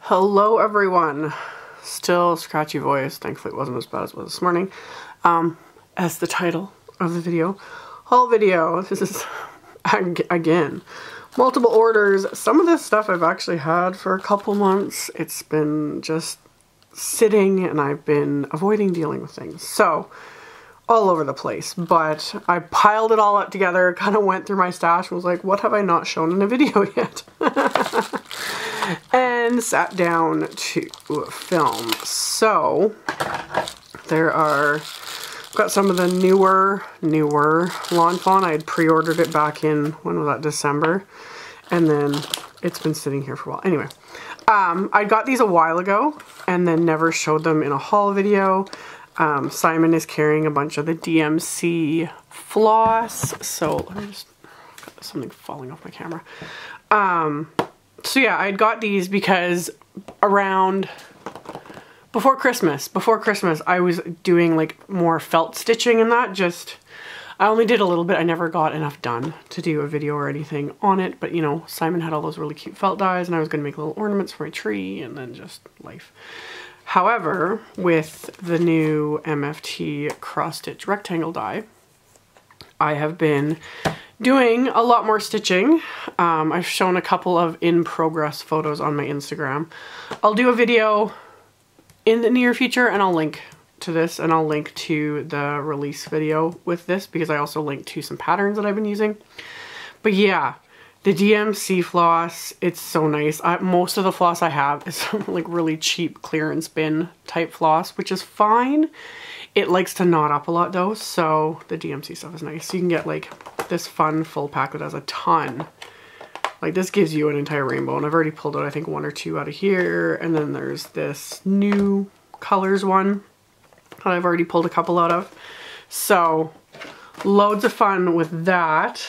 Hello everyone. Still scratchy voice. Thankfully it wasn't as bad as it was this morning. As the title of the video. Haul video. This is, again, multiple orders. Some of this stuff I've actually had for a couple months. It's been just sitting and I've been avoiding dealing with things. So, all over the place. But I piled it all up together, kind of went through my stash and was like, what have I not shown in a video yet? And sat down to film. So there are, got some of the newer Lawn Fawn. I had pre-ordered it back in, when was that, December, and then it's been sitting here for a while. Anyway, I got these a while ago and then never showed them in a haul video. Simon is carrying a bunch of the DMC Floss, so let me just, got something falling off my camera. So yeah, I got these because around before Christmas I was doing like more felt stitching and that. Just, I only did a little bit. I never got enough done to do a video or anything on it, but you know, Simon had all those really cute felt dies and I was going to make little ornaments for my tree and then just life. However, with the new MFT cross stitch rectangle die, I have been doing a lot more stitching. I've shown a couple of in-progress photos on my Instagram. I'll do a video in the near future and I'll link to this and I'll link to the release video with this because I also linked to some patterns that I've been using. But yeah, the DMC floss, it's so nice. Most of the floss I have is like really cheap clearance bin type floss, which is fine. It likes to knot up a lot though, so the DMC stuff is nice. So you can get like this fun full pack that has a ton. Like this gives you an entire rainbow, and I've already pulled out I think one or two out of here, and then there's this new colors one that I've already pulled a couple out of. So loads of fun with that.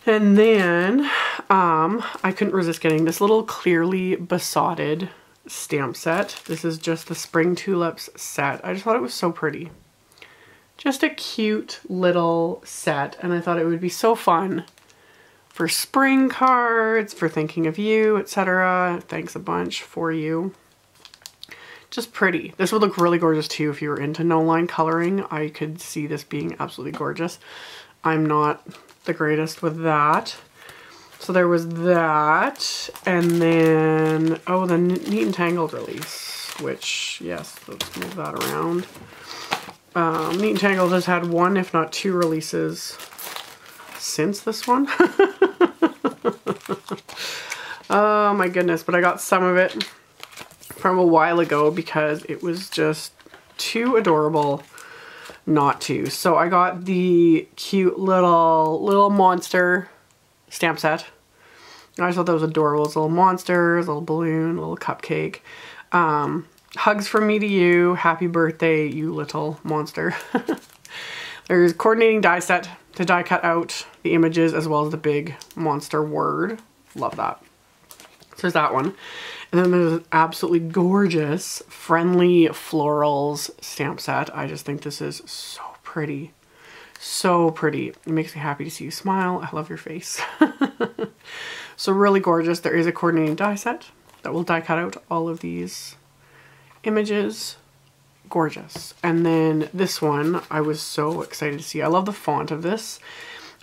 And then I couldn't resist getting this little clearly besotted stamp set. This is just the Spring Tulips set. I just thought it was so pretty. Just a cute little set, and I thought it would be so fun for spring cards, for thinking of you, etc. Thanks a bunch for you. Just pretty. This would look really gorgeous too if you were into no line coloring. I could see this being absolutely gorgeous. I'm not the greatest with that. So there was that, and then, oh, the Neat and Tangled release, which, yes, let's move that around. Neat and Tangled has had one, if not two releases since this one. Oh my goodness, but I got some of it from a while ago because it was just too adorable not to. So I got the cute little monster stamp set. I just thought that was adorable. It's little monsters, little balloon, little cupcake. Hugs from me to you. Happy birthday, you little monster. There's coordinating die set to die cut out the images as well as the big monster word. Love that. So there's that one. And then there's an absolutely gorgeous Friendly Florals stamp set. I just think this is so pretty. So pretty. It makes me happy to see you smile. I love your face. So really gorgeous. There is a coordinating die set that will die cut out all of these images. Gorgeous. And then this one I was so excited to see. I love the font of this.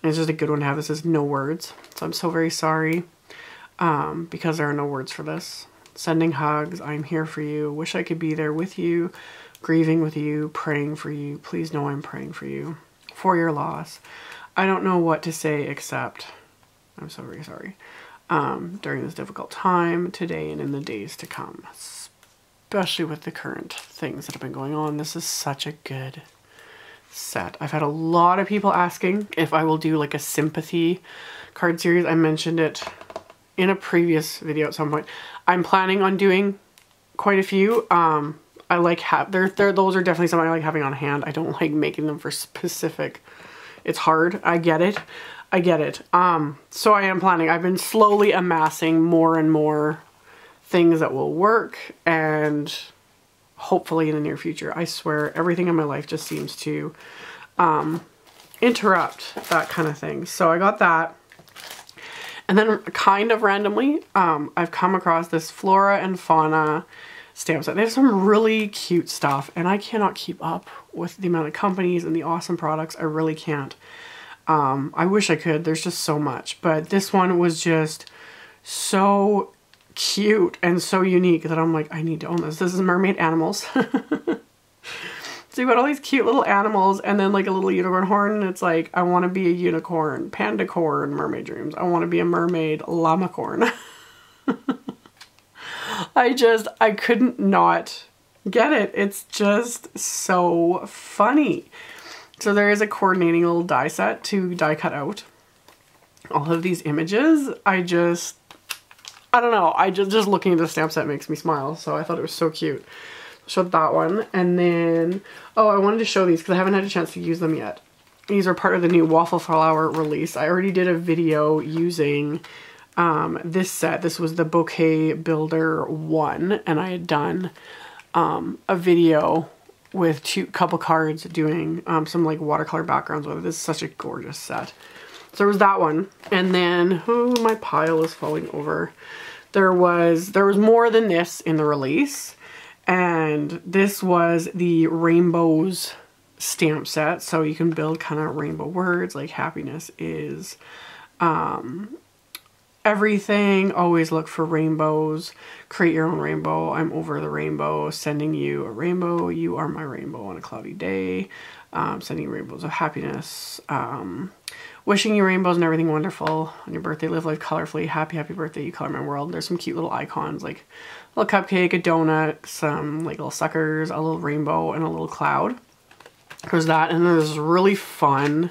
And it's just a good one to have. This is no words. So I'm so very sorry because there are no words for this. Sending hugs. I'm here for you. Wish I could be there with you. Grieving with you. Praying for you. Please know I'm praying for you. For your loss. I don't know what to say except I'm so very sorry. During this difficult time today and in the days to come. Especially with the current things that have been going on. This is such a good set. I've had a lot of people asking if I will do like a sympathy card series. I mentioned it in a previous video at some point. I'm planning on doing quite a few. I like those are definitely something I like having on hand. I don't like making them for specific. It's hard. I get it. I get it. So I am planning. I've been slowly amassing more and more things that will work, and hopefully in the near future. I swear everything in my life just seems to interrupt that kind of thing. So I got that. And then kind of randomly, I've come across this Flora and Fauna stamp set. They have some really cute stuff, and I cannot keep up with the amount of companies and the awesome products. I really can't. I wish I could. There's just so much. But this one was just so cute and so unique that I'm like, I need to own this. This is Mermaid Animals. So you got all these cute little animals and then like a little unicorn horn, and it's like, I want to be a unicorn, pandacorn, mermaid dreams. I want to be a mermaid llamacorn. I couldn't not get it. It's just so funny. So there is a coordinating little die set to die cut out all of these images. I don't know. Just looking at the stamp set makes me smile. So I thought it was so cute. Showed that one. And then, oh, I wanted to show these because I haven't had a chance to use them yet. These are part of the new Waffle Flower release. I already did a video using this set. This was the Bouquet Builder 1, and I had done a video with couple cards doing some like watercolor backgrounds with it. This is such a gorgeous set. So there was that one. And then, oh, my pile is falling over. There was more than this in the release. And this was the Rainbows stamp set. So you can build kind of rainbow words like happiness is everything. Always look for rainbows. Create your own rainbow. I'm over the rainbow. Sending you a rainbow. You are my rainbow on a cloudy day. Sending you rainbows of happiness. Wishing you rainbows and everything wonderful on your birthday. Live life colorfully. Happy, happy birthday. You color my world. There's some cute little icons like a little cupcake, a donut, some like little suckers, a little rainbow, and a little cloud. There's that, and there's a really fun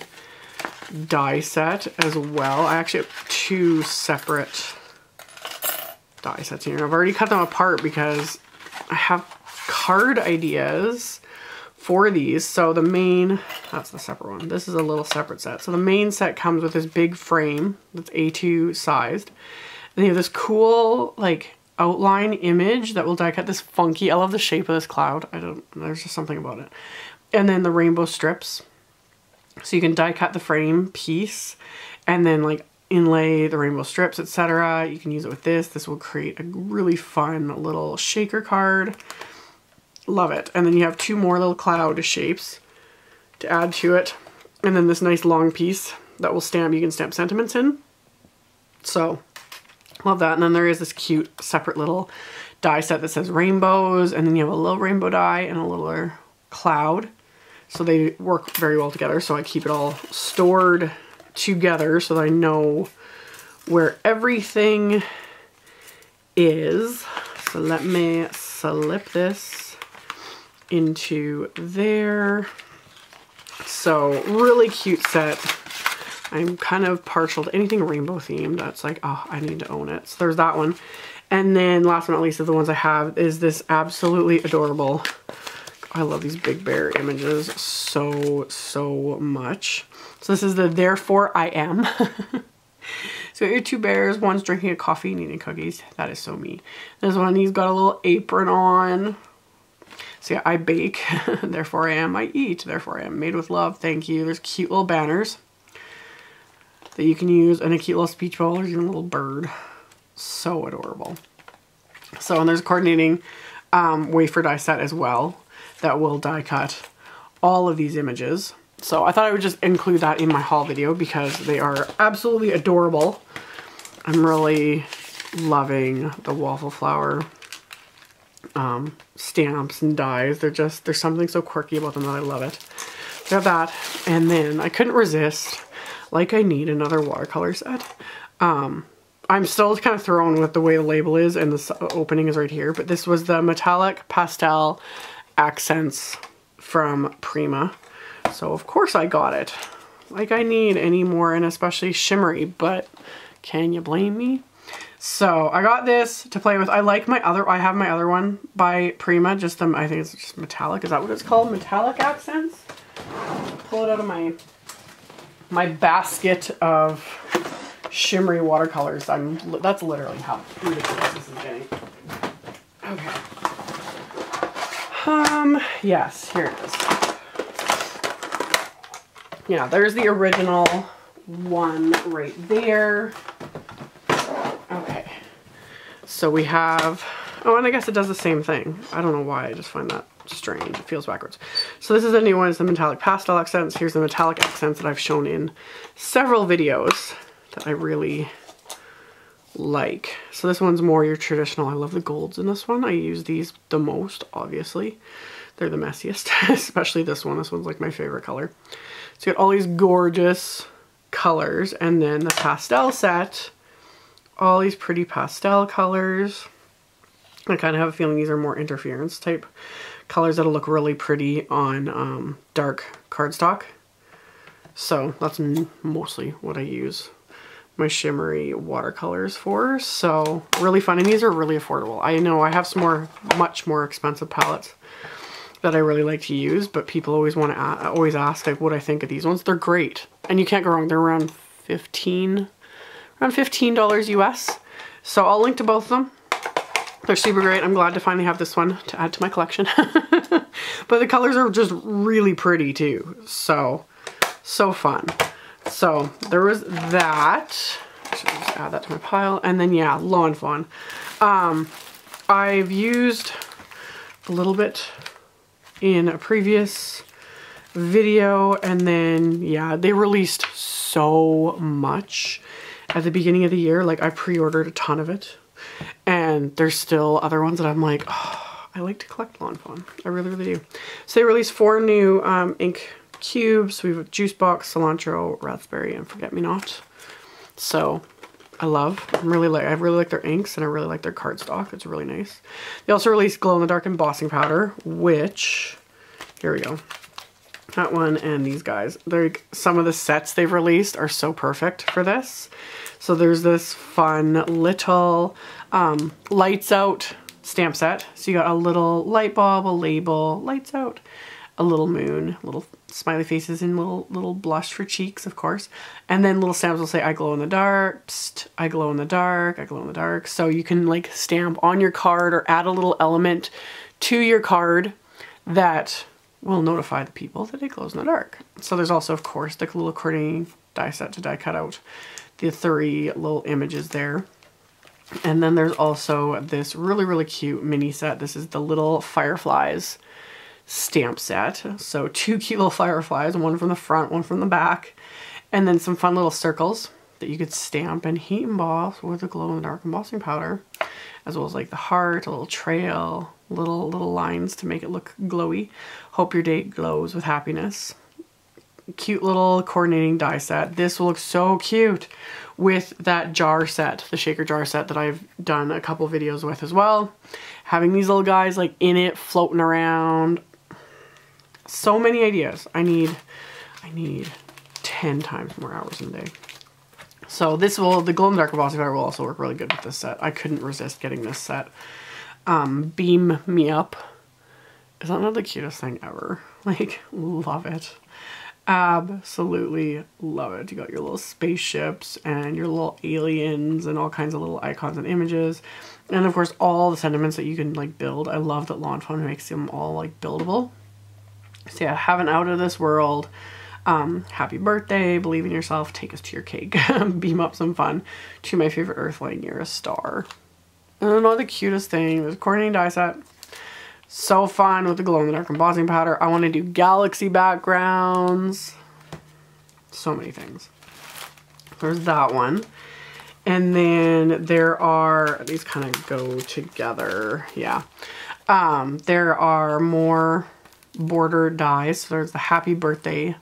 die set as well. I actually have 2 separate die sets here. I've already cut them apart because I have card ideas for these. So the main, that's the separate one. This is a little separate set. So the main set comes with this big frame that's A2 sized. And you have this cool like outline image that will die cut this funky, I love the shape of this cloud. There's just something about it. And then the rainbow strips. So you can die cut the frame piece and then like inlay the rainbow strips, etc. You can use it with this. This will create a really fun little shaker card. Love it. And then you have 2 more little cloud shapes to add to it. And then this nice long piece that will stamp, you can stamp sentiments in. So love that. And then there is this cute separate little die set that says rainbows. And then you have a little rainbow die and a little cloud. So they work very well together. So I keep it all stored together so that I know where everything is. So let me slip this into there. So really cute set. I'm kind of partial to anything rainbow themed. That's like, oh, I need to own it. So there's that one. And then last but not least of the ones I have is this absolutely adorable, I love these big bear images so much. So this is the Therefore I Am. So your 2 bears, one's drinking a coffee and eating cookies. That is so me. This one, he's got a little apron on. So yeah, I bake, therefore I am. I eat, therefore I am. Made with love, thank you. There's cute little banners that you can use, and a cute little speech bubble. There's even a little bird. So adorable. So, and there's a coordinating wafer die set as well that will die cut all of these images. So I thought I would just include that in my haul video because they are absolutely adorable. I'm really loving the Waffle Flower stamps and dies. There's something so quirky about them that I love it. So I have that, and then I couldn't resist, like I need another watercolor set. I'm still kind of thrown with the way the label is and the opening is right here, but this was the Metallic Pastel Accents from Prima. So of course I got it. Like I need any more, and especially shimmery, but can you blame me? So I got this to play with. I like my other, I have my other one by Prima, just the, I think it's just metallic. Is that what it's called? Metallic Accents? Pull it out of my basket of shimmery watercolors. That's literally how ridiculous this is getting. Okay. Yes, here it is. Yeah, there's the original one right there. So we have, oh, and I guess it does the same thing. I don't know why, I just find that strange. It feels backwards. So this is a new one. It's the metallic pastel accents. Here's the metallic accents that I've shown in several videos that I really like. So this one's more your traditional. I love the golds in this one. I use these the most, obviously. They're the messiest, especially this one. This one's like my favorite color. So you got all these gorgeous colors, and then the pastel set, all these pretty pastel colors. I kind of have a feeling these are more interference type colors that'll look really pretty on dark cardstock. So that's mostly what I use my shimmery watercolors for. So really fun, and these are really affordable. I know I have some much more expensive palettes that I really like to use, but people always want to always ask like what I think of these ones. They're great, and you can't go wrong. They're around $15 US. So I'll link to both of them. They're super great. I'm glad to finally have this one to add to my collection. But the colors are just really pretty too. So fun. So there was that. So I'll just add that to my pile. And then yeah, Lawn Fawn. I've used a little bit in a previous video, and then yeah, they released so much at the beginning of the year. Like I pre-ordered a ton of it, and there's still other ones that I'm like, oh, I like to collect Lawn Fawn. I really, really do. So they released 4 new ink cubes. We have Juice Box, Cilantro, Raspberry, and Forget Me Not. So I really like their inks, and I really like their cardstock. It's really nice. They also released glow in the dark embossing powder, which, here we go. That one and these guys. Some of the sets they've released are so perfect for this. So there's this fun little lights out stamp set. So you got a little light bulb, a label, lights out, a little moon, little smiley faces, and little blush for cheeks, of course. And then little stamps will say, I glow in the dark, psst, I glow in the dark, I glow in the dark. So you can like stamp on your card or add a little element to your card that will notify the people that it glows in the dark. So there's also, of course, the little coordinating die set to die cut out the 3 little images there. And then there's also this really, really cute mini set. This is the little fireflies stamp set. So 2 cute little fireflies, one from the front, one from the back, and then some fun little circles that you could stamp and heat emboss with a glow in the dark embossing powder, as well as like the heart, a little trail, little lines to make it look glowy. Hope your date glows with happiness. Cute little coordinating die set. This will look so cute with that jar set, the shaker jar set that I've done a couple videos with as well. Having these little guys like in it, floating around. So many ideas. I need 10 times more hours in the day. So the glow in the dark embossing powder will also work really good with this set. I couldn't resist getting this set. Beam Me Up. Is that not the cutest thing ever? Like, love it. Absolutely love it. You got your little spaceships and your little aliens and all kinds of little icons and images. And of course, all the sentiments that you can like build. I love that Lawn Fawn makes them all like buildable. So yeah, have an out of this world. Happy birthday, believe in yourself, take us to your cake. Beam up some fun. To my favorite earthling, you're a star. And another the cutest thing, there's a coordinating die set. So fun with the glow in the dark embossing powder. I want to do galaxy backgrounds. So many things. There's that one. And then there are, these kind of go together. Yeah. There are more border dies. So there's the happy birthday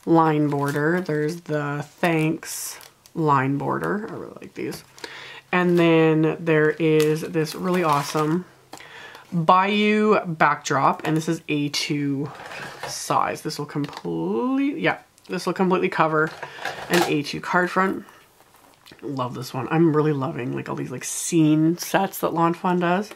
line border. There's the thanks line border. I really like these. And then there is this really awesome Bayou backdrop, and this is A2 size. This will completely cover an A2 card front. Love this one. I'm really loving like all these like scene sets that Lawn Fawn does.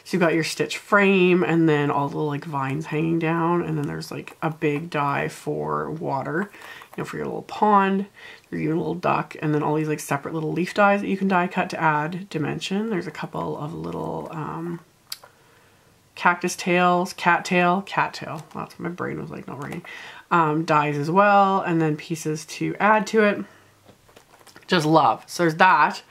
So you've got your stitch frame, and then all the like vines hanging down, and then there's like a big die for water, you know, for your little pond, or your little duck, and then all these like separate little leaf dies that you can die cut to add dimension. There's a couple of little cactus tails, cat tail. That's what my brain was like not working. Dies as well, and then pieces to add to it. Just love. So there's that.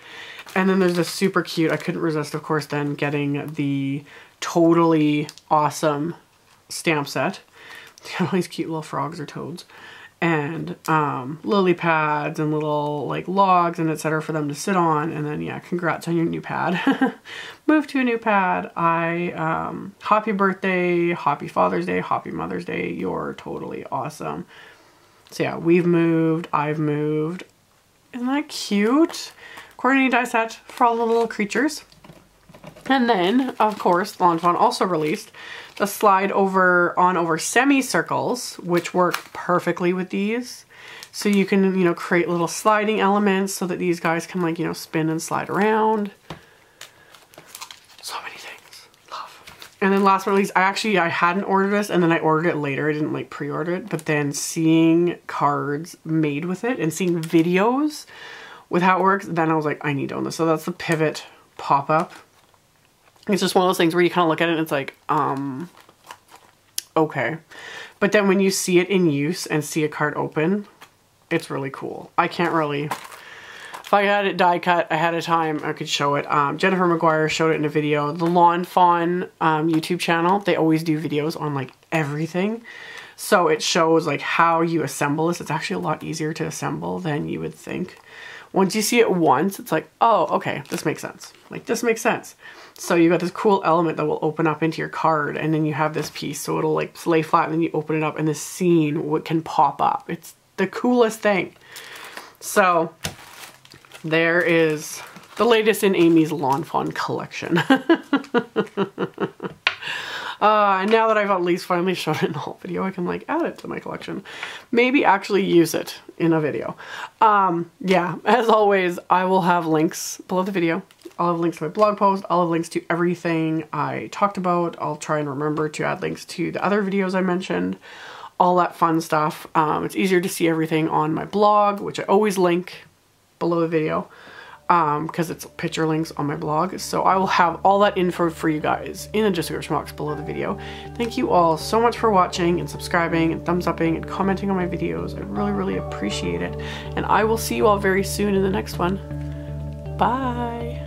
And then there's this super cute, I couldn't resist, of course, then getting the totally awesome stamp set. All these cute little frogs or toads. And lily pads and little like logs and etc. for them to sit on. And then yeah, congrats on your new pad. Move to a new pad. Happy birthday, happy Father's Day, happy Mother's Day. You're totally awesome. So yeah, we've moved, I've moved. Isn't that cute? Coordinating die set for all the little creatures. And then, of course, Lawn Fawn also released the slide over semicircles, which work perfectly with these. So you can, you know, create little sliding elements so that these guys can, like, you know, spin and slide around. So many things. Love. And then last but not least, I hadn't ordered this, and then I ordered it later. I didn't like pre-order it, but then seeing cards made with it and seeing videos with how it works, then I was like, I need to own this. So that's the Pivot pop-up. It's just one of those things where you kind of look at it and it's like, okay. But then when you see it in use and see a card open, it's really cool. I can't really, if I had it die cut ahead of time, I could show it. Jennifer McGuire showed it in a video. The Lawn Fawn YouTube channel, they always do videos on like everything. So it shows like how you assemble this. It's actually a lot easier to assemble than you would think. Once you see it once, it's like, oh, okay, this makes sense. Like, this makes sense. So you got this cool element that will open up into your card, and then you have this piece, so it'll like lay flat, and then you open it up, and the scene can pop up. It's the coolest thing. So there is the latest in Amy's Lawn Fawn collection. And now that I've at least finally shown it in a whole video, I can like add it to my collection. Maybe actually use it in a video. Yeah, as always, I will have links below the video. I'll have links to my blog post. I'll have links to everything I talked about. I'll try and remember to add links to the other videos I mentioned. All that fun stuff. It's easier to see everything on my blog, which I always link below the video. Because it's picture links on my blog. So I will have all that info for you guys in the description box below the video. Thank you all so much for watching and subscribing and thumbs upping and commenting on my videos. I really, really appreciate it. And I will see you all very soon in the next one. Bye.